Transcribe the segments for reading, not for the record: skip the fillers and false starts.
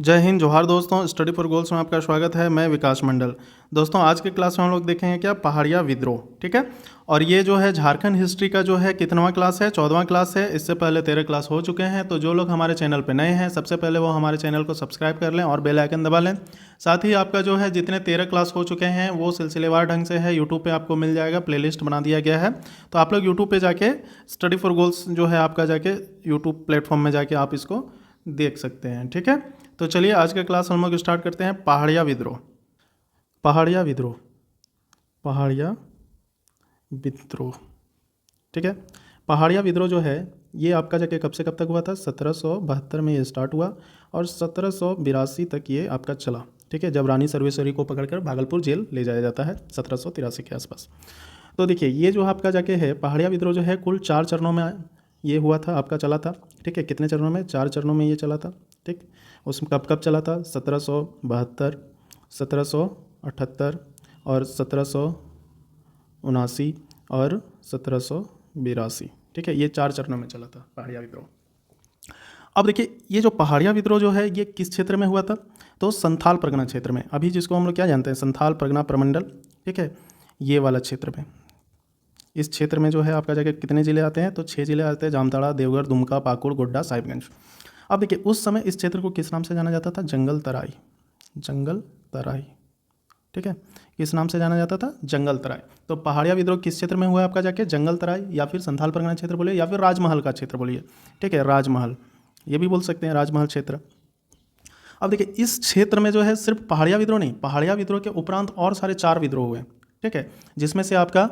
जय हिंद, जोहार दोस्तों। स्टडी फॉर गोल्स में आपका स्वागत है। मैं विकास मंडल। दोस्तों आज के क्लास में हम लोग देखेंगे क्या, पहाड़िया विद्रोह। ठीक है। और ये जो है झारखंड हिस्ट्री का जो है कितनवां क्लास है, 14वां क्लास है। इससे पहले 13 क्लास हो चुके हैं। तो जो लोग हमारे चैनल पर नए हैं, सबसे पहले वो हमारे चैनल को सब्सक्राइब कर लें और बेल आइकन दबा लें। साथ ही आपका जो है जितने 13 क्लास हो चुके हैं वो सिलसिलेवार ढंग से है, यूट्यूब पे आपको मिल जाएगा, प्लेलिस्ट बना दिया गया है। तो आप लोग यूट्यूब पे जाके स्टडी फॉर गोल्स जो है आपका जाके यूट्यूब प्लेटफॉर्म में जाके आप इसको देख सकते हैं। ठीक है। तो चलिए आज का क्लास हम लोग स्टार्ट करते हैं। पहाड़िया विद्रोह। पहाड़िया विद्रोह। पहाड़िया विद्रोह। ठीक है। पहाड़िया विद्रोह जो है ये आपका जाके कब से कब तक हुआ था, 1772 में ये स्टार्ट हुआ और 1782 तक ये आपका चला। ठीक है। जब रानी सर्वेश्वरी को पकड़कर भागलपुर जेल ले जाया जाता है 1783 के आसपास। तो देखिए ये जो आपका जाके है पहाड़िया विद्रोह जो है कुल 4 चरणों में ये हुआ था, आपका चला था। ठीक है। कितने चरणों में? 4 चरणों में ये चला था। ठीक। उसमें कब कब चला था? 1772, 1778 और 1779 और 1782। ठीक है। ये 4 चरणों में चला था पहाड़िया विद्रोह। अब देखिए ये जो पहाड़िया विद्रोह जो है ये किस क्षेत्र में हुआ था? तो संथाल परगना क्षेत्र में, अभी जिसको हम लोग क्या जानते हैं, संथाल परगना प्रमंडल। ठीक है। ये वाला क्षेत्र में, इस क्षेत्र में जो है आपका जाके कितने ज़िले आते हैं? तो 6 ज़िले आते हैं, जामताड़ा, देवघर, दुमका, पाकुड़, गोड्डा, साहिबगंज। अब देखिए उस समय इस क्षेत्र को किस नाम से जाना जाता था? जंगल तराई। जंगल तराई। ठीक है। किस नाम से जाना जाता था? जंगल तराई। तो पहाड़िया विद्रोह किस क्षेत्र में हुआ है आपका जाके? जंगल तराई, या फिर संथाल परगना क्षेत्र बोलिए, या फिर राजमहल का क्षेत्र बोलिए। ठीक है। राजमहल, ये भी बोल सकते हैं, राजमहल क्षेत्र। अब देखिए इस क्षेत्र में जो है सिर्फ पहाड़िया विद्रोह नहीं, पहाड़िया विद्रोह के उपरांत और सारे 4 विद्रोह हुए। ठीक है। जिसमें से आपका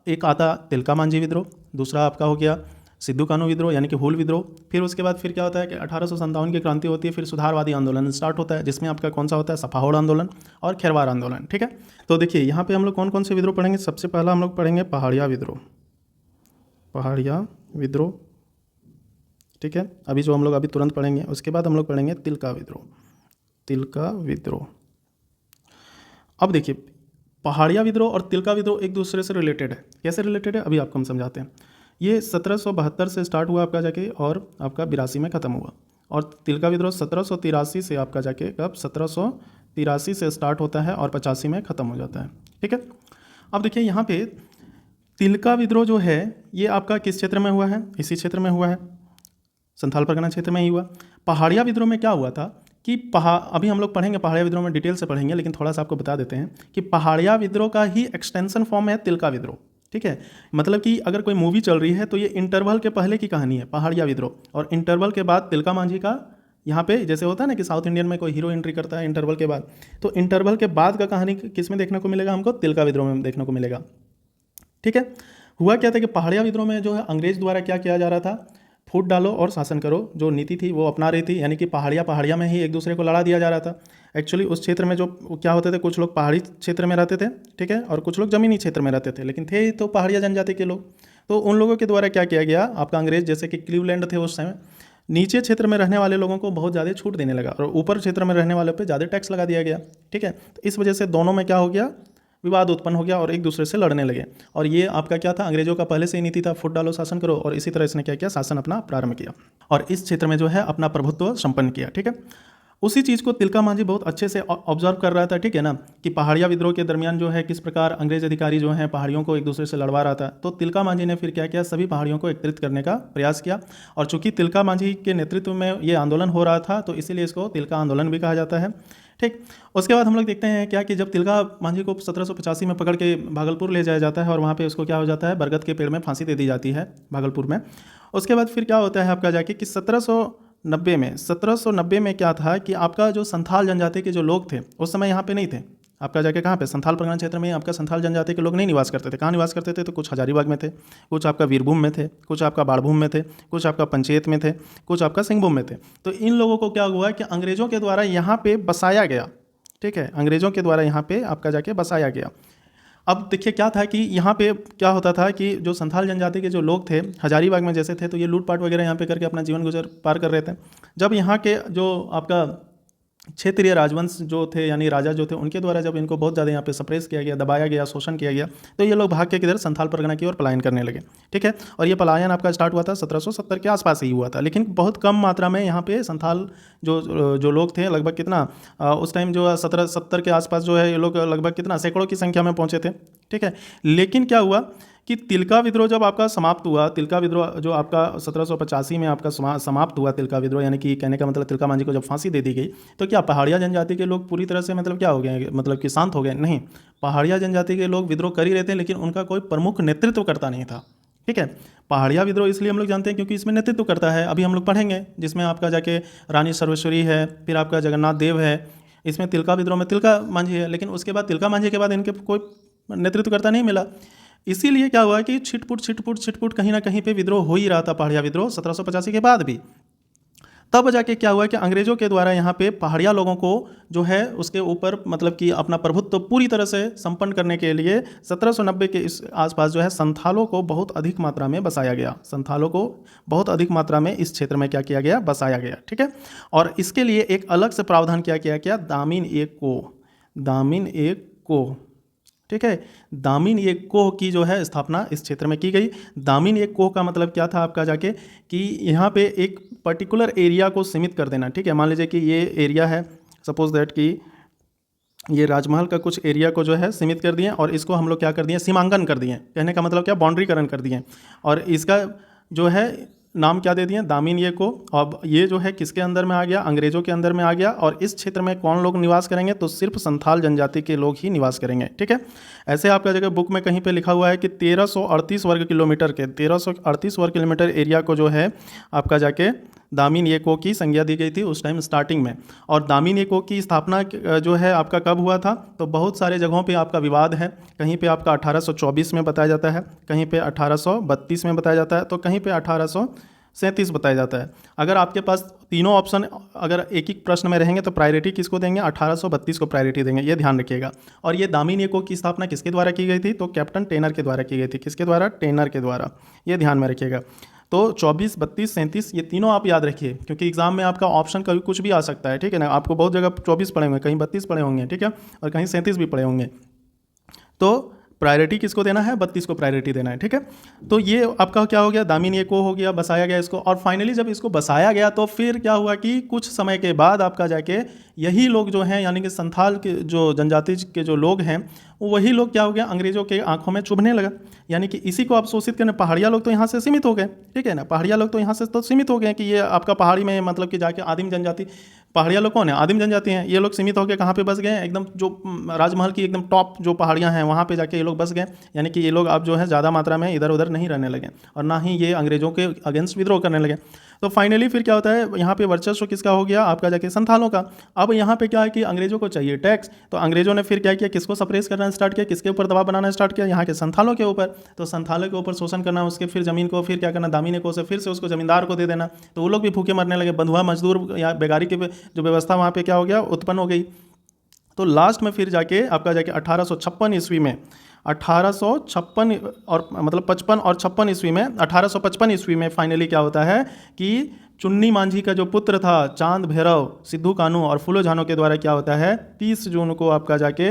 एक आता तिलका मांझी विद्रोह, दूसरा आपका हो गया सिद्धू कान्हू विद्रोह यानी कि हूल विद्रोह। फिर उसके बाद फिर क्या होता है कि 1857 की क्रांति होती है, फिर सुधारवादी आंदोलन स्टार्ट होता है, जिसमें आपका कौन सा होता है? सफाहोड़ आंदोलन और खेरवार आंदोलन। ठीक है। तो देखिए यहाँ पे हम लोग कौन कौन से विद्रोह पढ़ेंगे? सबसे पहला हम लोग पढ़ेंगे पहाड़िया विद्रोह। पहाड़िया विद्रोह। ठीक है। अभी जो हम लोग अभी तुरंत पढ़ेंगे, उसके बाद हम लोग पढ़ेंगे तिलका विद्रोह। तिलका विद्रोह। अब देखिए पहाड़िया विद्रोह और तिलका विद्रोह एक दूसरे से रिलेटेड है। कैसे रिलेटेड है अभी आपको हम समझाते हैं। ये 1772 से स्टार्ट हुआ आपका जाके और आपका 82 में ख़त्म हुआ। और तिलका विद्रोह 1783 से आपका जाके कब? 1783 से स्टार्ट होता है और 85 में ख़त्म हो जाता है। ठीक है। अब देखिए यहाँ पे तिलका विद्रोह जो है ये आपका किस क्षेत्र में हुआ है? इसी क्षेत्र में हुआ है, संथाल परगना क्षेत्र में ही हुआ। पहाड़िया विद्रोह में क्या हुआ था कि अभी हम लोग पढ़ेंगे पहाड़िया विद्रोह में, डिटेल से पढ़ेंगे, लेकिन थोड़ा सा आपको बता देते हैं कि पहाड़िया विद्रोह का ही एक्सटेंशन फॉर्म है तिलका विद्रोह। ठीक है। मतलब कि अगर कोई मूवी चल रही है तो ये इंटरवल के पहले की कहानी है पहाड़िया विद्रोह, और इंटरवल के बाद तिलका मांझी का यहाँ पे जैसे होता है ना कि साउथ इंडियन में कोई हीरो एंट्री करता है इंटरवल के बाद, तो इंटरवल के बाद का कहानी किस में देखने को मिलेगा? हमको तिलका विद्रोह में देखने को मिलेगा। ठीक है। हुआ क्या था कि पहाड़िया विद्रोह में जो है अंग्रेज द्वारा क्या किया जा रहा था? फूट डालो और शासन करो जो नीति थी वो अपना रही थी, यानी कि पहाड़िया पहाड़िया में ही एक दूसरे को लड़ा दिया जा रहा था। एक्चुअली उस क्षेत्र में जो क्या होते थे, कुछ लोग पहाड़ी क्षेत्र में रहते थे, ठीक है, और कुछ लोग ज़मीनी क्षेत्र में रहते थे, लेकिन थे ही तो पहाड़िया जनजाति के लोग। तो उन लोगों के द्वारा क्या किया गया, आपका अंग्रेज जैसे कि क्लीवलैंड थे उस समय, नीचे क्षेत्र में रहने वाले लोगों को बहुत ज़्यादा छूट देने लगा और ऊपर क्षेत्र में रहने वालों पर ज़्यादा टैक्स लगा दिया गया। ठीक है। तो इस वजह से दोनों में क्या हो गया? विवाद उत्पन्न हो गया और एक दूसरे से लड़ने लगे। और ये आपका क्या था? अंग्रेजों का पहले से ही नीति था, फुट डालो शासन करो, और इसी तरह इसने क्या किया? शासन अपना प्रारंभ किया और इस क्षेत्र में जो है अपना प्रभुत्व संपन्न किया। ठीक है। उसी चीज़ को तिलका मांझी बहुत अच्छे से ऑब्जर्व कर रहा था। ठीक है ना, कि पहाड़िया विद्रोह के दरमियान जो है किस प्रकार अंग्रेज अधिकारी जो हैं पहाड़ियों को एक दूसरे से लड़वा रहा था। तो तिलका मांझी ने फिर क्या किया? सभी पहाड़ियों को एकत्रित करने का प्रयास किया। और चूंकि तिलका मांझी के नेतृत्व में ये आंदोलन हो रहा था तो इसीलिए इसको तिलका आंदोलन भी कहा जाता है। ठीक। उसके बाद हम लोग देखते हैं क्या कि जब तिलका मांझी को 1785 में पकड़ के भागलपुर ले जाया जाता है और वहाँ पे उसको क्या हो जाता है? बरगद के पेड़ में फांसी दे दी जाती है भागलपुर में। उसके बाद फिर क्या होता है आपका जाके कि 1790 में क्या था कि आपका जो संथाल जनजाति के जो लोग थे उस समय यहाँ पे नहीं थे। आपका जाके कहाँ पे? संथाल परगना क्षेत्र में आपका संथाल जनजाति के लोग नहीं निवास करते थे। कहाँ निवास करते थे? तो कुछ हजारीबाग में थे, कुछ आपका वीरभूम में थे, कुछ आपका बाड़भूम में थे, कुछ आपका पंचेत में थे, कुछ आपका सिंहभूम में थे। तो इन लोगों को क्या हुआ कि अंग्रेजों के द्वारा यहाँ पे बसाया गया। ठीक है। अंग्रेजों के द्वारा यहाँ पे आपका जाके बसाया गया। अब देखिए क्या था कि यहाँ पे क्या होता था कि जो संथाल जनजाति के जो लोग थे हजारीबाग में जैसे थे, तो ये लूटपाट वगैरह यहाँ पे करके अपना जीवन गुजर पार कर रहे थे। जब यहाँ के जो आपका क्षेत्रीय राजवंश जो थे यानी राजा जो थे उनके द्वारा जब इनको बहुत ज़्यादा यहाँ पे सप्रेस किया गया, दबाया गया, शोषण किया गया, तो ये लोग भाग के किधर संथाल परगना की ओर पलायन करने लगे। ठीक है, और ये पलायन आपका स्टार्ट हुआ था 1770 के आसपास ही हुआ था, लेकिन बहुत कम मात्रा में यहाँ पे संथाल जो लोग थे लगभग कितना उस टाइम जो 1770 के आसपास जो है ये लोग लगभग कितना सैकड़ों की संख्या में पहुँचे थे। ठीक है, लेकिन क्या हुआ कि तिलका विद्रोह जब आपका समाप्त हुआ, तिलका विद्रोह जो आपका 1785 में आपका समाप्त हुआ तिलका विद्रोह, यानी कि कहने का मतलब तिलका मांझी को जब फांसी दे दी गई, तो क्या पहाड़िया जनजाति के लोग पूरी तरह से मतलब क्या हो गए, मतलब कि शांत हो गए? नहीं, पहाड़िया जनजाति के लोग विद्रोह कर ही रहे थे, लेकिन उनका कोई प्रमुख नेतृत्व करता नहीं था। ठीक है, पहाड़िया विद्रोह इसलिए हम लोग जानते हैं क्योंकि इसमें नेतृत्व करता है, अभी हम लोग पढ़ेंगे, जिसमें आपका जाके रानी सर्वेश्वरी है, फिर आपका जगन्नाथ देव है। इसमें तिलका विद्रोह में तिलका मांझी है, लेकिन उसके बाद तिलका मांझी के बाद इनके कोई नेतृत्व करता नहीं मिला। इसीलिए क्या हुआ कि छिटपुट कहीं ना कहीं पे विद्रोह हो ही रहा था, पहाड़िया विद्रोह 1785 के बाद भी। तब जाके क्या हुआ कि अंग्रेजों के द्वारा यहाँ पे पहाड़िया लोगों को जो है उसके ऊपर मतलब कि अपना प्रभुत्व पूरी तरह से संपन्न करने के लिए 1790 के इस आसपास जो है संथालों को बहुत अधिक मात्रा में बसाया गया। संथालों को बहुत अधिक मात्रा में इस क्षेत्र में क्या किया गया, बसाया गया। ठीक है, और इसके लिए एक अलग से प्रावधान क्या किया गया, दामिन ए को। ठीक है, दामिन ए कोह की जो है स्थापना इस क्षेत्र में की गई। दामिन ए कोह का मतलब क्या था आपका जाके कि यहाँ पे एक पर्टिकुलर एरिया को सीमित कर देना। ठीक है, मान लीजिए कि ये एरिया है, सपोज दैट कि ये राजमहल का कुछ एरिया को जो है सीमित कर दिए और इसको हम लोग क्या कर दिए, सीमांकन कर दिए। कहने का मतलब क्या, बाउंड्रीकरण कर दिए, और इसका जो है नाम क्या दे दिए, दामिन ये को। अब ये जो है किसके अंदर में आ गया, अंग्रेजों के अंदर में आ गया। और इस क्षेत्र में कौन लोग निवास करेंगे, तो सिर्फ संथाल जनजाति के लोग ही निवास करेंगे। ठीक है, ऐसे आपका जगह बुक में कहीं पे लिखा हुआ है कि 1338 वर्ग किलोमीटर के 1338 वर्ग किलोमीटर एरिया को जो है आपका जाके दामिन ये को की संज्ञा दी गई थी उस टाइम स्टार्टिंग में। और दामिन ये को की स्थापना जो है आपका कब हुआ था, तो बहुत सारे जगहों पे आपका विवाद है। कहीं पे आपका 1824 में बताया जाता है, कहीं पे 1832 में बताया जाता है, तो कहीं पे 1837 बताया जाता है। अगर आपके पास तीनों ऑप्शन अगर एक ही प्रश्न में रहेंगे तो प्रायोरिटी किसको देंगे, 1832 को प्रायोरिटी देंगे, ये ध्यान रखिएगा। और ये दामिन ये को की स्थापना किसके द्वारा की गई थी, तो कैप्टन टेनर के द्वारा की गई थी। किसके द्वारा, टेनर के द्वारा, ये ध्यान में रखिएगा। तो 24, 32, 37 ये तीनों आप याद रखिए, क्योंकि एग्जाम में आपका ऑप्शन कभी कुछ भी आ सकता है। ठीक है ना, आपको बहुत जगह 24 पढ़े होंगे, कहीं 32 पढ़े होंगे, ठीक है, और कहीं 37 भी पढ़े होंगे। तो प्रायोरिटी किसको देना है, 32 को प्रायोरिटी देना है। ठीक है, तो ये आपका क्या हो गया, दामिन ये को हो गया, बसाया गया इसको। और फाइनली जब इसको बसाया गया तो फिर क्या हुआ कि कुछ समय के बाद आपका जाके यही लोग जो हैं, यानी कि संथाल के जो जनजाति के जो लोग हैं, वही लोग क्या हो गया, अंग्रेजों के आंखों में चुभने लगा। यानी कि इसी को आप शोषित करने, पहाड़िया लोग तो यहाँ से सीमित हो गए। ठीक है ना, पहाड़िया लोग तो यहाँ से तो सीमित हो गए कि ये आपका पहाड़ी में मतलब कि जाके आदिम जनजाति, पहाड़िया लोग कौन है, आदिम जनजाति हैं। ये लोग सीमित होकर कहाँ पे बस गए, एकदम जो राजमहल की एकदम टॉप जो पहाड़ियाँ हैं वहाँ पे जाके ये लोग बस गए। यानी कि ये लोग अब जो है ज़्यादा मात्रा में इधर उधर नहीं रहने लगे, और ना ही ये अंग्रेजों के अगेंस्ट विद्रोह करने लगे। तो फाइनली फिर क्या होता है, यहाँ पे वर्चस्व किसका हो गया, आपका जाके संथालों का। अब यहाँ पे क्या है कि अंग्रेजों को चाहिए टैक्स, तो अंग्रेजों ने फिर क्या किया, किसको सप्रेस करना स्टार्ट किया, किसके ऊपर दबाव बनाना स्टार्ट किया, यहाँ के संथालों के ऊपर। तो संथालों के ऊपर शोषण करना, उसके फिर जमीन को फिर क्या करना, दामिने को से फिर से उसको जमींदार को दे देना। तो वो लोग भी भूखे मरने लगे, बंधुआ मजदूर या बेगारी की जो व्यवस्था वहाँ पे क्या हो गया, उत्पन्न हो गई। तो लास्ट में फिर जाके आपका जाके 1856 ईस्वी में 1856 और मतलब 55 और 56 ईस्वी में 1855 ईस्वी में फाइनली क्या होता है कि चुन्नी मांझी का जो पुत्र था चांद भैरव, सिद्धू कानू और फूलो झानो के द्वारा क्या होता है, 30 जून को आपका जाके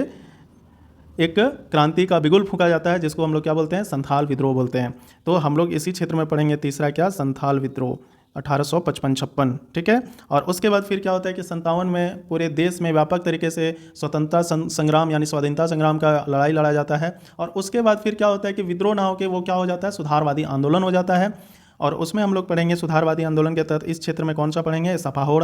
एक क्रांति का बिगुल फूंका जाता है, जिसको हम लोग क्या बोलते हैं, संथाल विद्रोह बोलते हैं। तो हम लोग इसी क्षेत्र में पढ़ेंगे तीसरा क्या, संथाल विद्रोह 1855-56। ठीक है, और उसके बाद फिर क्या होता है कि 57 में पूरे देश में व्यापक तरीके से स्वतंत्रता संग्राम यानी स्वाधीनता संग्राम का लड़ाई लड़ा जाता है। और उसके बाद फिर क्या होता है कि विद्रोह ना होकर वो क्या हो जाता है, सुधारवादी आंदोलन हो जाता है। और उसमें हम लोग पढ़ेंगे सुधारवादी आंदोलन के तहत इस क्षेत्र में कौन सा पढ़ेंगे, सफाहोड़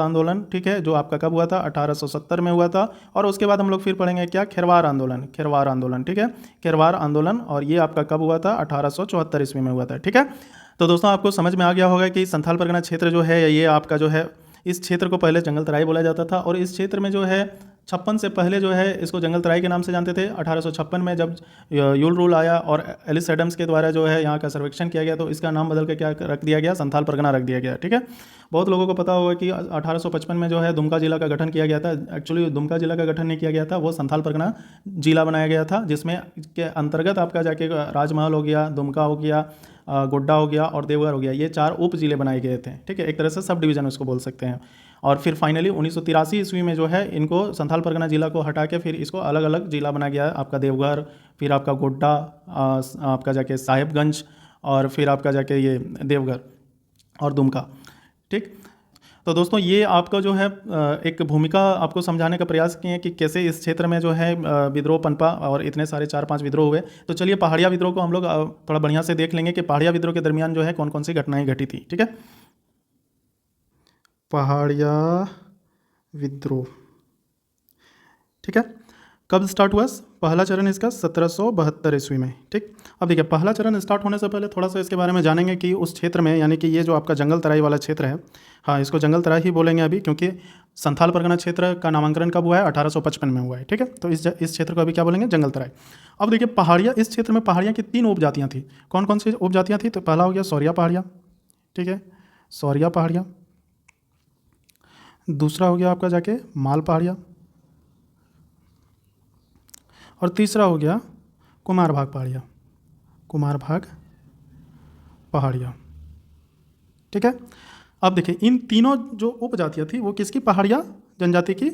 आंदोलन। ठीक है, जो आपका कब हुआ था, 1870 में हुआ था। और उसके बाद हम लोग फिर पढ़ेंगे क्या, खेरवार आंदोलन। ठीक है, खेरवार आंदोलन, और ये आपका कब हुआ था, 1874 ईस्वी में हुआ था। ठीक है, तो दोस्तों आपको समझ में आ गया होगा कि संथाल परगना क्षेत्र जो है ये आपका जो है, इस क्षेत्र को पहले जंगल तराई बोला जाता था। और इस क्षेत्र में जो है 56 से पहले जो है इसको जंगल तराई के नाम से जानते थे। 1856 में जब यूल रूल आया और एलिस एडम्स के द्वारा जो है यहाँ का सर्वेक्षण किया गया, तो इसका नाम बदल के क्या रख दिया गया, संथाल परगना रख दिया गया। ठीक है, बहुत लोगों को पता होगा कि 1855 में जो है दुमका जिला का गठन किया गया था। एक्चुअली दुमका जिला का गठन नहीं किया गया था, वो संथाल परगना जिला बनाया गया था, जिसमें के अंतर्गत आपका जाके राजमहल हो गया, दुमका हो गया, गोड्डा हो गया और देवघर हो गया, ये 4 उप जिले बनाए गए थे। ठीक है, एक तरह से सब डिवीज़न उसको बोल सकते हैं। और फिर फाइनली 1983 ईस्वी में जो है इनको संथाल परगना जिला को हटा के फिर इसको अलग अलग जिला बना गया, आपका देवघर, फिर आपका गोड्डा, आपका जाके साहिबगंज, और फिर आपका जाके ये देवघर और दुमका। ठीक, तो दोस्तों ये आपका जो है एक भूमिका आपको समझाने का प्रयास किए हैं कि कैसे इस क्षेत्र में जो है विद्रोह पनपा और इतने सारे 4-5 विद्रोह हुए। तो चलिए पहाड़िया विद्रोह को हम लोग थोड़ा बढ़िया से देख लेंगे कि पहाड़िया विद्रोह के दरमियान जो है कौन कौन सी घटनाएं घटी थी। ठीक है, पहाड़िया विद्रोह, ठीक है, कब स्टार्ट हुआ? पहला चरण इसका 1772 ईस्वी में। ठीक, अब देखिए पहला चरण स्टार्ट होने से पहले थोड़ा सा इसके बारे में जानेंगे कि उस क्षेत्र में, यानी कि ये जो आपका जंगल तराई वाला क्षेत्र है, हाँ इसको जंगल तराई ही बोलेंगे अभी, क्योंकि संथाल परगना क्षेत्र का नामांकन कब हुआ है? 1855 में हुआ है। ठीक है, तो इस क्षेत्र को अभी क्या बोलेंगे? जंगल तराई। अब देखिए पहाड़िया, इस क्षेत्र में पहाड़िया की 3 उपजातियाँ थी। कौन कौन सी उपजातियाँ थी? तो पहला हो गया सौरिया पहाड़िया, ठीक है, सौरिया पहाड़िया। दूसरा हो गया आपका जाके माल पहाड़िया, और तीसरा हो गया कुमार भाग पहाड़िया, कुमार भाग पहाड़िया। ठीक है, अब देखिए इन तीनों जो उपजातियाँ थी वो किसकी? पहाड़िया जनजाति की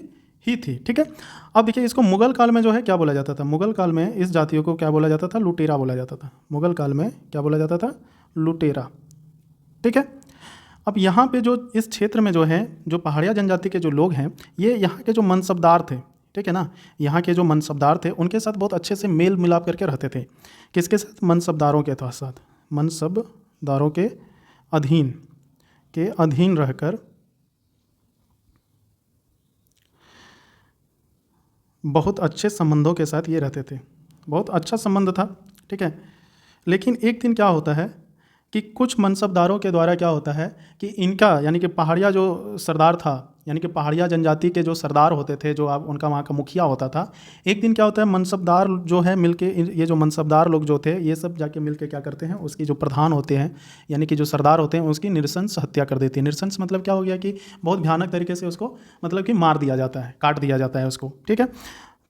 ही थी। ठीक है, अब देखिए इसको मुगल काल में जो है क्या बोला जाता था? मुगल काल में इस जातियों को क्या बोला जाता था? लुटेरा बोला जाता था। मुगल काल में क्या बोला जाता था? लुटेरा। ठीक है, अब यहाँ पे जो इस क्षेत्र में जो है जो पहाड़िया जनजाति के जो लोग हैं, ये यहाँ के जो मनसबदार थे, ठीक है ना, यहाँ के जो मनसबदार थे उनके साथ बहुत अच्छे से मेल मिलाप करके रहते थे। किसके साथ? मनसबदारों के साथ, मनसबदारों के अधीन रहकर बहुत अच्छे संबंधों के साथ ये रहते थे। बहुत अच्छा संबंध था। ठीक है, लेकिन एक दिन क्या होता है कि कुछ मनसबदारों के द्वारा क्या होता है कि इनका, यानी कि पहाड़िया जो सरदार था, यानी कि पहाड़िया जनजाति के जो सरदार होते थे, जो आप उनका वहाँ का मुखिया होता था, एक दिन क्या होता है मनसबदार जो है मिलके, ये जो मनसबदार लोग जो थे ये सब जाके मिलके क्या करते हैं, उसकी जो प्रधान होते हैं यानी कि जो सरदार होते हैं उसकी नृशंस हत्या कर देती है। नृशंस मतलब क्या हो गया कि बहुत भयानक तरीके से उसको मतलब कि मार दिया जाता है, काट दिया जाता है उसको। ठीक है,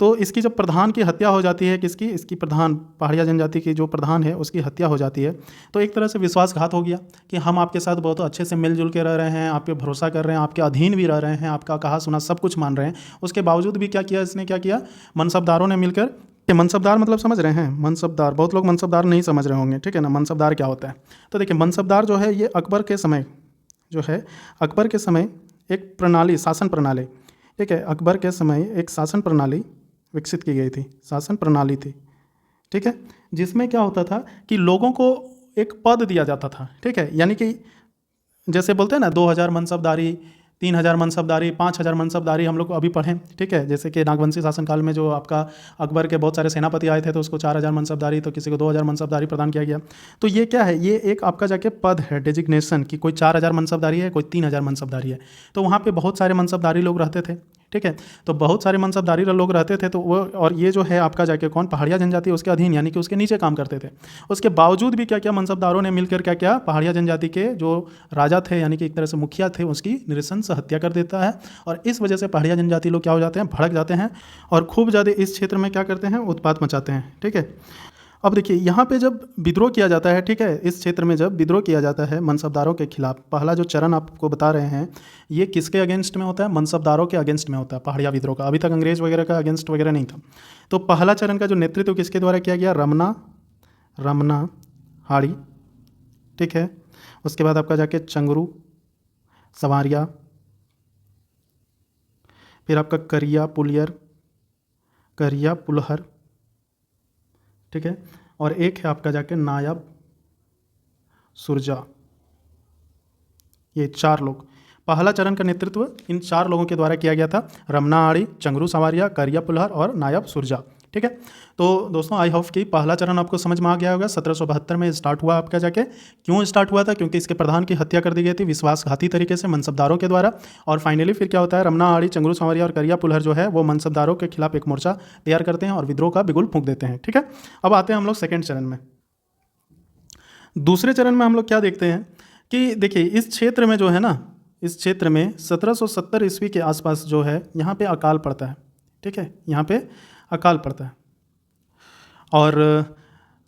तो इसकी जब प्रधान की हत्या हो जाती है, किसकी? इसकी प्रधान, पहाड़िया जनजाति की जो प्रधान है उसकी हत्या हो जाती है, तो एक तरह से विश्वासघात हो गया कि हम आपके साथ बहुत अच्छे से मिलजुल के रह रहे हैं, आप पे भरोसा कर रहे हैं, आपके अधीन भी रह रहे हैं, आपका कहा सुना सब कुछ मान रहे हैं, उसके बावजूद भी क्या किया इसने? क्या किया? मनसबदारों ने मिलकर, मनसबदार मतलब समझ रहे हैं? मनसबदार, बहुत लोग मनसबदार नहीं समझ रहे होंगे। ठीक है ना, मनसबदार क्या होता है? तो देखिए मनसबदार जो है ये अकबर के समय जो है, अकबर के समय एक प्रणाली, शासन प्रणाली, ठीक है, अकबर के समय एक शासन प्रणाली विकसित की गई थी, शासन प्रणाली थी। ठीक है, जिसमें क्या होता था कि लोगों को एक पद दिया जाता था। ठीक है, यानी कि जैसे बोलते हैं ना 2000 मनसबदारी, 3000 मनसबदारी, 5000 मनसबदारी हम लोग अभी पढ़ें। ठीक है, जैसे कि नागवंशी शासनकाल में जो आपका अकबर के बहुत सारे सेनापति आए थे तो उसको 4000 मनसबदारी, तो किसी को 2000 मनसबदारी प्रदान किया गया। तो ये क्या है? ये एक आपका जाके पद है, डेजिग्नेशन, कि कोई 4000 मनसबदारी है, कोई 3000 मनसबदारी है। तो वहाँ पे बहुत सारे मनसबदारी लोग रहते थे। ठीक है, तो बहुत सारे मनसबदारी लोग रहते थे, तो वो, और ये जो है आपका जाके कौन? पहाड़िया जनजाति उसके अधीन, यानी कि उसके नीचे काम करते थे। उसके बावजूद भी क्या किया मनसबदारों ने मिलकर क्या किया? पहाड़िया जनजाति के जो राजा थे, यानी कि एक तरह से मुखिया थे, उसकी नृशंस हत्या कर देता है। और इस वजह से पहाड़िया जनजाति लोग क्या हो जाते हैं? भड़क जाते हैं और खूब ज़्यादा इस क्षेत्र में क्या करते हैं? उत्पात मचाते हैं। ठीक है, अब देखिए यहाँ पे जब विद्रोह किया जाता है, ठीक है, इस क्षेत्र में जब विद्रोह किया जाता है मनसबदारों के खिलाफ, पहला जो चरण आपको बता रहे हैं ये किसके अगेंस्ट में होता है? मनसबदारों के अगेंस्ट में होता है पहाड़िया विद्रोह का। अभी तक अंग्रेज वगैरह का अगेंस्ट वगैरह नहीं था। तो पहला चरण का जो नेतृत्व किसके द्वारा किया गया? रमना हाड़ी। ठीक है, उसके बाद आपका जाके चंगरू सवारिया, फिर आपका करिया पुलहर। ठीक है, और एक है आपका जाके नायब सुरजा। ये 4 लोग, पहला चरण का नेतृत्व इन 4 लोगों के द्वारा किया गया था, रमना आड़ी, चंगरू सवारिया, करिया पुलहर और नायब सुरजा। ठीक है, तो दोस्तों आई होप कि पहला चरण आपको समझ में आ गया होगा। 1772 में स्टार्ट हुआ आपका जाके। क्यों स्टार्ट हुआ था? क्योंकि इसके प्रधान की हत्या कर दी गई थी विश्वासघाती तरीके से मनसबदारों के द्वारा। और फाइनली फिर क्या होता है? रमना आड़ी, चंगरू सवारिया और करिया पुलहर जो है वो मनसबदारों के खिलाफ एक मोर्चा तैयार करते हैं और विद्रोह का बिगुल फूंक देते हैं। ठीक है, अब आते हैं हम लोग सेकेंड चरण में। दूसरे चरण में हम लोग क्या देखते हैं कि देखिए इस क्षेत्र में जो है ना, इस क्षेत्र में 1770 ईस्वी के आसपास जो है यहाँ पे अकाल पड़ता है। ठीक है, यहाँ पे अकाल पड़ता है। और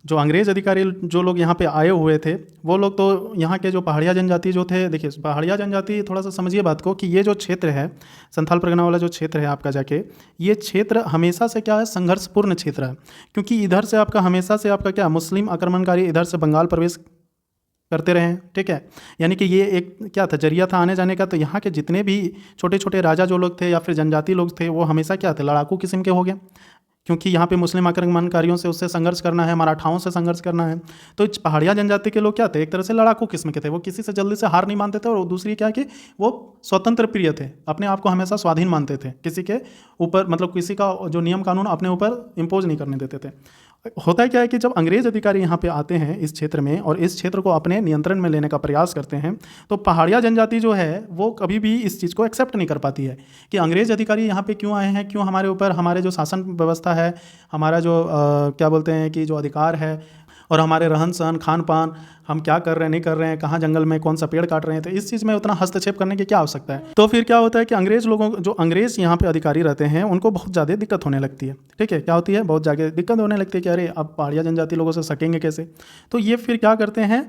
जो अंग्रेज़ अधिकारी जो लोग यहाँ पे आए हुए थे वो लोग तो यहाँ के जो पहाड़िया जनजाति जो थे, देखिए पहाड़िया जनजाति, थोड़ा सा समझिए बात को कि ये जो क्षेत्र है संथाल परगना वाला जो क्षेत्र है आपका जाके, ये क्षेत्र हमेशा से क्या है, संघर्षपूर्ण क्षेत्र है। क्योंकि इधर से आपका हमेशा से आपका क्या, मुस्लिम आक्रमणकारी इधर से बंगाल प्रवेश करते रहे हैं, ठीक है। यानी कि ये एक क्या था, जरिया था आने जाने का। तो यहाँ के जितने भी छोटे छोटे राजा जो लोग थे या फिर जनजाति लोग थे वो हमेशा क्या थे, लड़ाकू किस्म के हो गए। क्योंकि यहाँ पे मुस्लिम आक्रमणकारियों से उससे संघर्ष करना है, मराठाओं से संघर्ष करना है। तो पहाड़िया जनजाति के लोग क्या थे, एक तरह से लड़ाकू किस्म के थे। वो किसी से जल्दी से हार नहीं मानते थे, और दूसरी क्या कि वो स्वतंत्र प्रिय थे, अपने आप को हमेशा स्वाधीन मानते थे, किसी के ऊपर मतलब किसी का जो नियम कानून अपने ऊपर इम्पोज नहीं करने देते थे। होता है क्या है कि जब अंग्रेज़ अधिकारी यहाँ पे आते हैं इस क्षेत्र में और इस क्षेत्र को अपने नियंत्रण में लेने का प्रयास करते हैं, तो पहाड़िया जनजाति जो है वो कभी भी इस चीज़ को एक्सेप्ट नहीं कर पाती है कि अंग्रेज़ अधिकारी यहाँ पे क्यों आए हैं, क्यों हमारे ऊपर, हमारे जो शासन व्यवस्था है, हमारा जो क्या बोलते हैं कि जो अधिकार है और हमारे रहन सहन खान पान, हम क्या कर रहे हैं नहीं कर रहे हैं, कहाँ जंगल में कौन सा पेड़ काट रहे हैं, तो इस चीज़ में उतना हस्तक्षेप करने की क्या आवश्यकता है। तो फिर क्या होता है कि अंग्रेज़ लोगों जो अंग्रेज़ यहाँ पे अधिकारी रहते हैं उनको बहुत ज़्यादा दिक्कत होने लगती है, ठीक है। क्या होती है, बहुत ज़्यादा दिक्कत होने लगती है कि अरे अब पहाड़िया जनजाति लोगों से सकेंगे कैसे। तो ये फिर क्या करते हैं,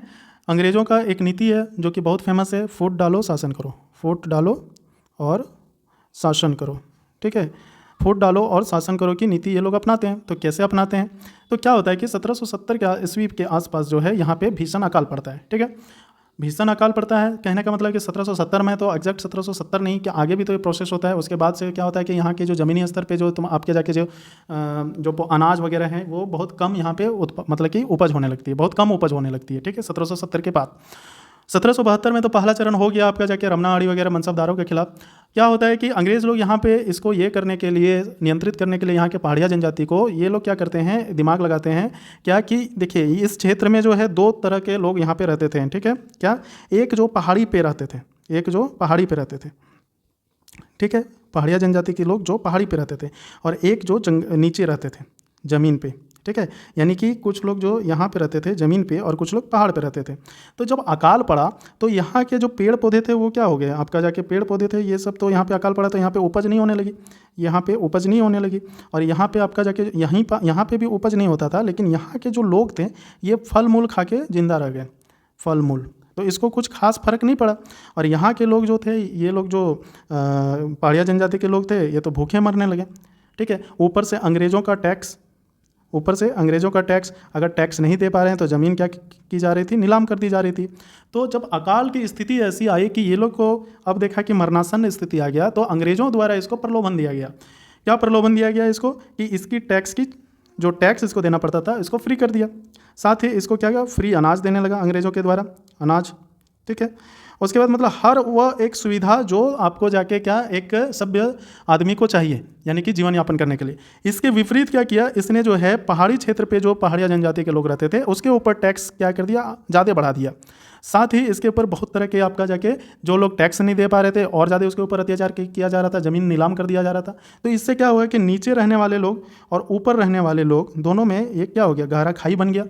अंग्रेज़ों का एक नीति है जो कि बहुत फेमस है, फूट डालो शासन करो, फूट डालो और शासन करो, ठीक है। फूट डालो और शासन करो की नीति ये लोग अपनाते हैं। तो कैसे अपनाते हैं, तो क्या होता है कि 1770 के ईस्वी के आसपास जो है यहाँ पे भीषण अकाल पड़ता है, ठीक है। भीषण अकाल पड़ता है, कहने का मतलब कि 1770 में, तो एग्जैक्ट 1770 नहीं कि आगे भी तो ये प्रोसेस होता है। उसके बाद से क्या होता है कि यहाँ के जो ज़मीनी स्तर पे जो तुम आपके जाके जो अनाज वगैरह हैं वो बहुत कम यहाँ पे मतलब कि उपज होने लगती है, बहुत कम उपज होने लगती है, ठीक है। 1770 के बाद 1772 में तो पहला चरण हो गया आपका जाके रमनाआड़ी वगैरह मनसबदारों के खिलाफ। क्या होता है कि अंग्रेज़ लोग यहाँ पे इसको ये करने के लिए, नियंत्रित करने के लिए यहाँ के पहाड़िया जनजाति को, ये लोग क्या करते हैं, दिमाग लगाते हैं क्या कि देखिए इस क्षेत्र में जो है दो तरह के लोग यहाँ पे रहते थे, ठीक है। क्या, एक जो पहाड़ी पे रहते थे, एक जो पहाड़ी पे रहते थे, ठीक है, पहाड़िया जनजाति के लोग जो पहाड़ी पे रहते थे, और एक जो नीचे रहते थे ज़मीन पे, ठीक है। यानी कि कुछ लोग जो यहाँ पे रहते थे ज़मीन पे और कुछ लोग पहाड़ पे रहते थे। तो जब अकाल पड़ा तो यहाँ के जो पेड़ पौधे थे वो क्या हो गए आपका जाके, पेड़ पौधे थे ये सब, तो यहाँ पे अकाल पड़ा तो यहाँ पे उपज नहीं होने लगी, यहाँ पे उपज नहीं होने लगी। और यहाँ पे आपका जाके यहाँ पे भी उपज नहीं होता था, लेकिन यहाँ के जो लोग थे ये फल मूल खा के जिंदा रह गए, फल मूल, तो इसको कुछ खास फर्क नहीं पड़ा। और यहाँ के लोग जो थे, ये लोग जो पहाड़िया जनजाति के लोग थे, ये तो भूखे मरने लगे, ठीक है। ऊपर से अंग्रेज़ों का टैक्स, ऊपर से अंग्रेज़ों का टैक्स, अगर टैक्स नहीं दे पा रहे हैं तो ज़मीन क्या की जा रही थी, नीलाम कर दी जा रही थी। तो जब अकाल की स्थिति ऐसी आई कि ये लोग को अब देखा कि मरणासन्न स्थिति आ गया, तो अंग्रेज़ों द्वारा इसको प्रलोभन दिया गया। क्या प्रलोभन दिया गया इसको, कि इसकी टैक्स की जो टैक्स इसको देना पड़ता था इसको फ्री कर दिया। साथ ही इसको क्या किया, फ्री अनाज देने लगा अंग्रेज़ों के द्वारा, अनाज, ठीक है। उसके बाद मतलब हर वह एक सुविधा जो आपको जाके क्या, एक सभ्य आदमी को चाहिए, यानी कि जीवन यापन करने के लिए। इसके विपरीत क्या किया इसने, जो है पहाड़ी क्षेत्र पे जो पहाड़िया जनजाति के लोग रहते थे उसके ऊपर टैक्स क्या कर दिया, ज़्यादा बढ़ा दिया। साथ ही इसके ऊपर बहुत तरह के आपका जाके जो लोग टैक्स नहीं दे पा रहे थे और ज़्यादा उसके ऊपर अत्याचार किया जा रहा था, ज़मीन नीलाम कर दिया जा रहा था। तो इससे क्या हुआ कि नीचे रहने वाले लोग और ऊपर रहने वाले लोग दोनों में एक क्या हो गया, गहरा खाई बन गया।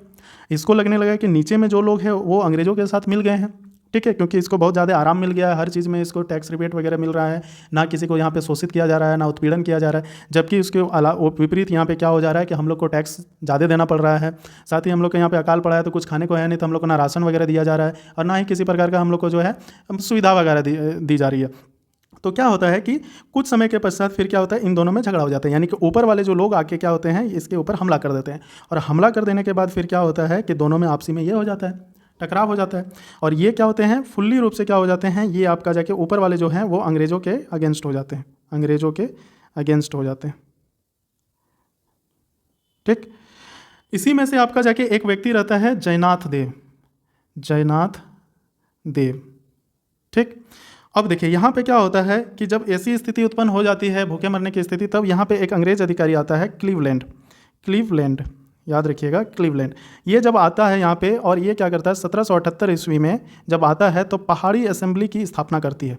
इसको लगने लगा कि नीचे में जो लोग हैं वो अंग्रेज़ों के साथ मिल गए हैं, ठीक है, क्योंकि इसको बहुत ज़्यादा आराम मिल गया है, हर चीज़ में इसको टैक्स रिबेट वगैरह मिल रहा है, ना किसी को यहाँ पे शोषित किया जा रहा है, ना उत्पीड़न किया जा रहा है। जबकि उसके विपरीत यहाँ पे क्या हो जा रहा है कि हम लोग को टैक्स ज़्यादा देना पड़ रहा है। साथ ही हम लोग के यहाँ पे अकाल पड़ा है तो कुछ खाने को है नहीं, तो हम लोग को ना राशन वगैरह दिया जा रहा है और ना ही किसी प्रकार का हम लोग को जो है सुविधा वगैरह दी जा रही है। तो क्या होता है कि कुछ समय के पश्चात फिर क्या होता है, इन दोनों में झगड़ा हो जाता है। यानी कि ऊपर वाले जो लोग आके क्या होते हैं, इसके ऊपर हमला कर देते हैं, और हमला कर देने के बाद फिर क्या होता है कि दोनों में आपसी में ये हो जाता है, टकराव हो जाता है। और ये क्या होते हैं, फुल्ली रूप से क्या हो जाते हैं, ये आपका जाके ऊपर वाले जो हैं वो अंग्रेज़ों के अगेंस्ट हो जाते हैं, अंग्रेज़ों के अगेंस्ट हो जाते हैं, ठीक। इसी में से आपका जाके एक व्यक्ति रहता है जयनाथ देव, जयनाथ देव, ठीक। अब देखिए यहाँ पे क्या होता है कि जब ऐसी स्थिति उत्पन्न हो जाती है, भूखे मरने की स्थिति, तब यहाँ पे एक अंग्रेज अधिकारी आता है, क्लीवलैंड, क्लीवलैंड, याद रखिएगा क्लीवलैंड। ये जब आता है यहाँ पे, और ये क्या करता है 1778 ईस्वी में जब आता है तो पहाड़ी असेंबली की स्थापना करती है,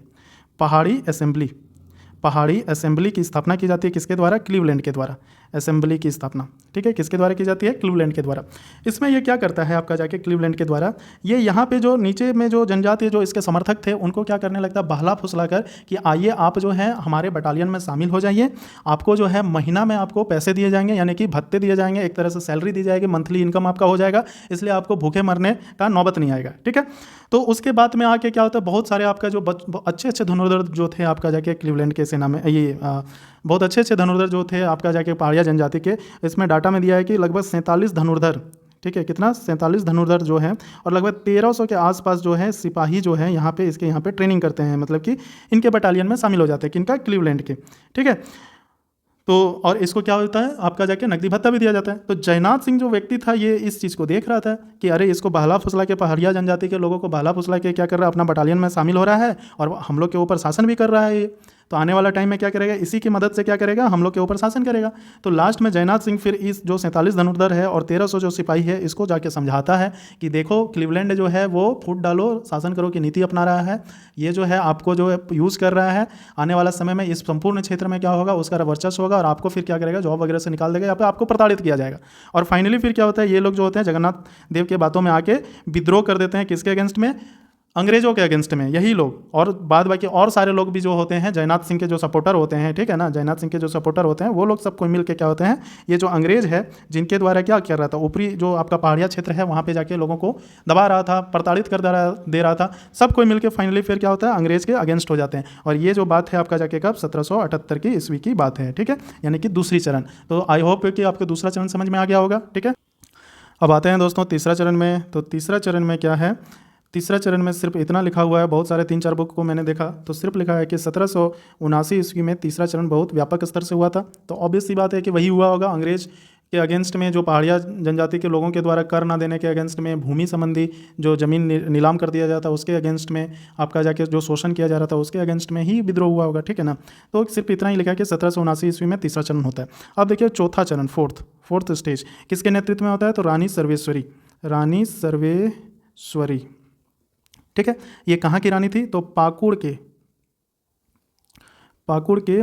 पहाड़ी असेंबली की स्थापना की जाती है, किसके द्वारा, क्लीवलैंड के द्वारा। असेंबली की स्थापना, ठीक है, किसके द्वारा की जाती है? क्लीवलैंड के द्वारा। इसमें ये क्या करता है आपका जाके क्लीवलैंड के द्वारा, ये यहाँ पे जो नीचे में जो जनजाति जो इसके समर्थक थे उनको क्या करने लगता है, बहला फुसला कर कि आइए आप जो है हमारे बटालियन में शामिल हो जाइए, आपको जो है महीना में आपको पैसे दिए जाएंगे, यानी कि भत्ते दिए जाएंगे, एक तरह से सैलरी दी जाएगी, मंथली इनकम आपका हो जाएगा, इसलिए आपको भूखे मरने का नौबत नहीं आएगा, ठीक है। तो उसके बाद में आके क्या होता है, बहुत सारे आपका जो अच्छे अच्छे धनुर्धर जो थे आपका जाके क्लीवलैंड के सेना में, ये बहुत अच्छे अच्छे धनुर्धर जो थे आपका जाके पहाड़िया जनजाति के, इसमें डाटा में दिया है कि लगभग 47 धनुर्धर, ठीक है, कितना 47 धनुर्धर जो है, और लगभग 1300 के आसपास जो है सिपाही जो है यहाँ पे इसके यहाँ पे ट्रेनिंग करते हैं, मतलब कि इनके बटालियन में शामिल हो जाते हैं, किनका? क्लीवलैंड के, ठीक है। तो और इसको क्या होता है आपका जाके नकदी भत्ता भी दिया जाता है। तो जयनाथ सिंह जो व्यक्ति था ये इस चीज़ को देख रहा था कि अरे इसको बहला फुसला के, पहाड़िया जनजाति के लोगों को बहला फुसला के क्या कर रहा है, अपना बटालियन में शामिल हो रहा है और हम लोग के ऊपर शासन भी कर रहा है ये। तो आने वाला टाइम में क्या करेगा, इसी की मदद से क्या करेगा, हम लोग के ऊपर शासन करेगा। तो लास्ट में जयनाथ सिंह फिर इस जो 47 धनुर्धर है और 1300 जो सिपाही है इसको जाके समझाता है कि देखो क्लीवलैंड जो है वो फूट डालो, शासन करो की नीति अपना रहा है, ये जो है आपको जो है यूज़ कर रहा है, आने वाला समय में इस संपूर्ण क्षेत्र में क्या होगा, उसका वर्चस्व होगा और आपको फिर क्या करेगा, जॉब वगैरह से निकाल देगा, यहाँ पे आपको प्रताड़ित किया जाएगा। और फाइनली फिर क्या होता है, ये लोग जो होते हैं जगन्नाथ देव के बातों में आके विद्रोह कर देते हैं, किसके अगेंस्ट में? अंग्रेजों के अगेंस्ट में, यही लोग और बाद बाकी और सारे लोग भी जो होते हैं जयनाथ सिंह के जो सपोर्टर होते हैं, ठीक है ना, जयनाथ सिंह के जो सपोर्टर होते हैं वो लोग सबको मिल के क्या होते हैं, ये जो अंग्रेज है जिनके द्वारा क्या कर रहा था, ऊपरी जो आपका पहाड़िया क्षेत्र है वहाँ पे जाके लोगों को दबा रहा था, प्रताड़ित कर दे रहा था, सबको मिल के फाइनली फिर क्या होता है, अंग्रेज के अगेंस्ट हो जाते हैं। और ये जो बात है आपका जाके कब, 1778 की ईस्वी की बात है, ठीक है, यानी कि दूसरी चरण। तो आई होप कि आपको दूसरा चरण समझ में आ गया होगा, ठीक है। अब आते हैं दोस्तों तीसरा चरण में। तो तीसरा चरण में क्या है, तीसरा चरण में सिर्फ इतना लिखा हुआ है, बहुत सारे 3-4 बुक को मैंने देखा तो सिर्फ लिखा है कि 1779 ईस्वी में तीसरा चरण बहुत व्यापक स्तर से हुआ था। तो ऑब्वियस सी बात है कि वही हुआ होगा, अंग्रेज के अगेंस्ट में, जो पहाड़िया जनजाति के लोगों के द्वारा कर ना देने के अगेंस्ट में, भूमि संबंधी जो ज़मीन नीलाम कर दिया जाता उसके अगेंस्ट में, आपका जाके जो शोषण किया जा रहा था उसके अगेंस्ट में ही विद्रोह हुआ होगा, ठीक है ना। तो सिर्फ इतना ही लिखा है कि 1779 ईस्वी में तीसरा चरण होता है। अब देखिए चौथा चरण, फोर्थ स्टेज किसके नेतृत्व में होता है, तो रानी सर्वेश्वरी, ठीक है। ये कहाँ की रानी थी, तो पाकुड़ के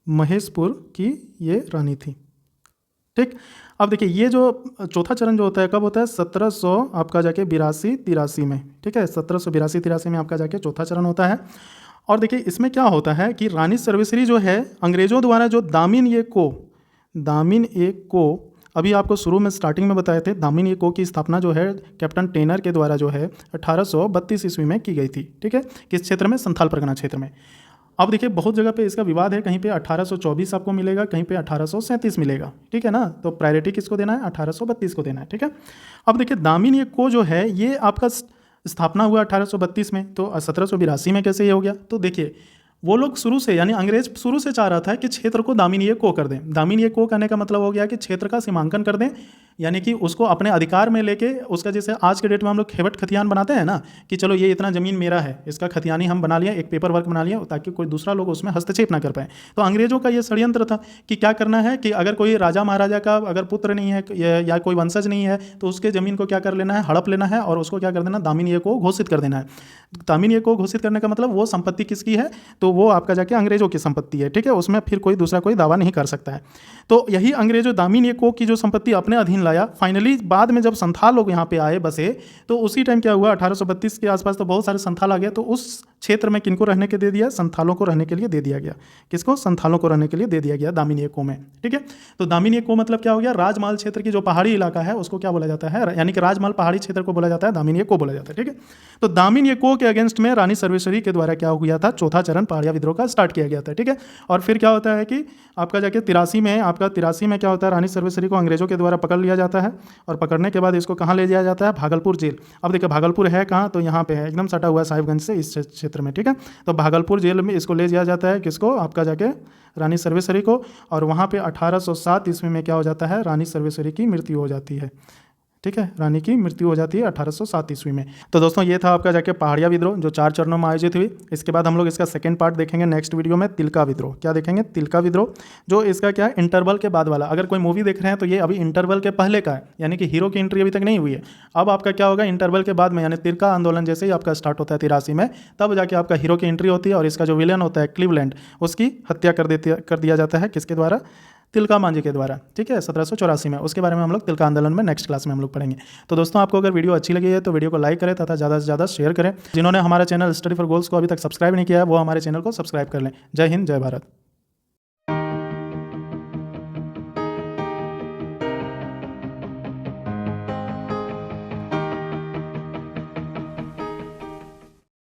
महेशपुर की ये रानी थी, ठीक। अब देखिए ये जो चौथा चरण जो होता है कब होता है, 1700 आपका जाके 82-83 में, ठीक है, 1782-83 में आपका जाके चौथा चरण होता है। और देखिए इसमें क्या होता है कि रानी सर्वेश्वरी जो है अंग्रेजों द्वारा जो दामिन ए को अभी आपको शुरू में स्टार्टिंग में बताए थे, दामिन ए को की स्थापना जो है कैप्टन टेनर के द्वारा जो है 1832 ईस्वी में की गई थी, ठीक है, किस क्षेत्र में, संथाल परगना क्षेत्र में। अब देखिए बहुत जगह पे इसका विवाद है, कहीं पे 1824 आपको मिलेगा, कहीं पे 1837 मिलेगा, ठीक है ना। तो प्रायोरिटी किसको देना है, 1832 को देना है, ठीक है। अब देखिए दामिन ए को जो है ये आपका स्थापना हुआ 1832 में, तो 1782 में कैसे ये हो गया, तो देखिए वो लोग शुरू से, यानी अंग्रेज शुरू से चाह रहा था कि क्षेत्र को दामिन ए को कर दें। दामिन ए को करने का मतलब हो गया कि क्षेत्र का सीमांकन कर दें, यानी कि उसको अपने अधिकार में लेके उसका, जैसे आज के डेट में हम लोग खेवट खतियान बनाते हैं ना, कि चलो ये इतना ज़मीन मेरा है, इसका खतियानी हम बना लिया, एक पेपर वर्क बना लिया ताकि कोई दूसरा लोग उसमें हस्तक्षेप ना कर पाए। तो अंग्रेजों का ये षड्यंत्र था कि क्या करना है कि अगर कोई राजा महाराजा का अगर पुत्र नहीं है या कोई वंशज नहीं है तो उसके ज़मीन को क्या कर लेना है, हड़प लेना है और उसको क्या कर देना, दामिन ए को घोषित कर देना है। दामिन ए को घोषित करने का मतलब वो संपत्ति किसकी है, तो वो आपका जाके अंग्रेजों की संपत्ति है, ठीक है, उसमें फिर कोई दूसरा कोई दावा नहीं कर सकता है। तो यही अंग्रेजों दामिन ए को की जो संपत्ति अपने अधीन लाया। फाइनली बाद में जब संथाल लोग यहाँ पे आए बसे, तो उसी टाइम क्या हुआ, 1832 के आसपास तो बहुत सारे संथाल आ गए, तो उस क्षेत्र में किनको रहने के दे दिया, संथालों को रहने के लिए दे दिया गया। किसको, संथालों को रहने के लिए दे दिया गया दामिन ए को में, ठीक है। तो दामिन ए को मतलब क्या हो गया, राजमहल क्षेत्र की जो पहाड़ी इलाका है उसको क्या बोला जाता है, यानी कि राजमहल पहाड़ी क्षेत्र को बोला जाता है, दामिन ए को बोला जाता है, ठीक है। तो दामिन ए को के अगेंस्ट में रानी सर्वेश्वरी के द्वारा क्या हुआ था, चौथा चरण पहाड़िया विद्रोह का स्टार्ट किया गया था, ठीक है। और फिर क्या होता है कि आपका जाके 83 में क्या होता है, रानी सर्वेश्वरी को अंग्रेजों के द्वारा पकड़ लिया जाता है और पकड़ने के बाद इसको कहाँ ले जाया जाता है, भागलपुर जेल। अब देखिए भागलपुर है कहाँ, तो यहाँ पे है, एकदम सटा हुआ है साहिबगंज से इस क्षेत्र में, ठीक है। तो भागलपुर जेल में इसको ले जाया जाता है, किसको, आपका जाके रानी सर्वेश्वरी को। और वहाँ पे 1807 ईस्वी में क्या हो जाता है, रानी सर्वेश्वरी की मृत्यु हो जाती है, ठीक है, रानी की मृत्यु हो जाती है 1807 ईस्वी में। तो दोस्तों ये था आपका जाके पहाड़िया विद्रोह जो 4 चरणों में आयोजित हुई। इसके बाद हम लोग इसका सेकंड पार्ट देखेंगे नेक्स्ट वीडियो में, तिलका विद्रोह। क्या देखेंगे? तिलका विद्रोह, जो इसका क्या है, इंटरवल के बाद वाला। अगर कोई मूवी देख रहे हैं तो ये अभी इंटरवल के पहले का है, यानी कि हीरो की एंट्री अभी तक नहीं हुई है। अब आपका क्या होगा, इंटरवल के बाद में, यानी तिलका आंदोलन जैसे ही आपका स्टार्ट होता है 83 में, तब जाके आपका हीरो की एंट्री होती है और इसका जो विलेन होता है क्लीवलैंड, उसकी हत्या कर दिया जाता है। किसके द्वारा? तिलका मांझी के द्वारा। ठीक है, 1784 में। उसके बारे में हम लोग तिलका आंदोलन में नेक्स्ट क्लास में हम लोग पढ़ेंगे। तो दोस्तों आपको अगर वीडियो अच्छी लगी है तो वीडियो को लाइक करें तथा ज़्यादा से ज़्यादा शेयर करें। जिन्होंने हमारा चैनल स्टडी फॉर गोल्स को अभी तक सब्सक्राइब नहीं किया है वो हमारे चैनल को सब्सक्राइब कर लें। जय हिंद, जय भारत।